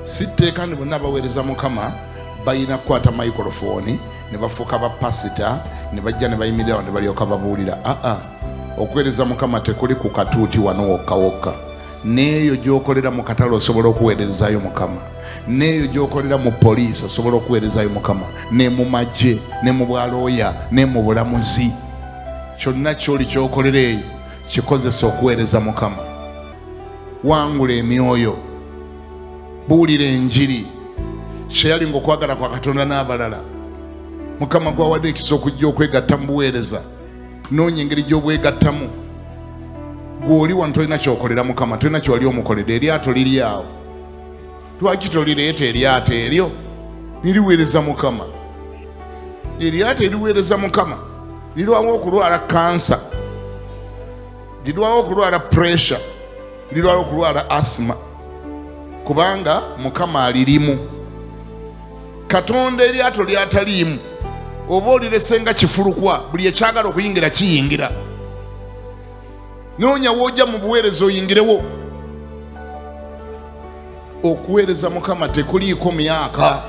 sitteeka ndi bonna abaweereza Mukama balina kukwata microphone ne bafuuka bapasita ne bajja ne bayimirirawo ne balyoka babuulira. Okuweereza Mukama tekuli ku katuuti wano wokka wokka. Neeyo gy'okolera mu katale osobola okuweerezaayo Mukama. Neeyo gy'okolera mu poliisi osobola okuweerezaayo Mukama. Ne mu magye, ne mu bwalooya, ne mu bulamuzi. Kyonna ky'oli ky'okolera eyo kikozesa okuweereza Mukama. Wangula emyoyo, buulira enjiri, kyeyalinga okwagala kwa Katonda n'abalala. Mukama gwawadde ekisa okujja okwegatta mu buweereza. Noonya engeri gy'obwegattamu. Gw'oli wano tolina kyokolera Mukama, tolina ky'oli omukoledde. Eryato liri awo. Lwaki tolireeta eryato eryo niriweereza Mukama? Eryato eriweereza Mukama lirwawo okulwala kansa, lirwawo okulwala pressure, lirwawo okulwala asima, kubanga Mukama alirimu. Katonda eryato lyataliimu oba oliresenga kifulukwa, buli ekyagala okuyingira kiyingira. Noonya wojja mu buweereza oyingirewo. Okuweereza Mukama tekuliiko myaka.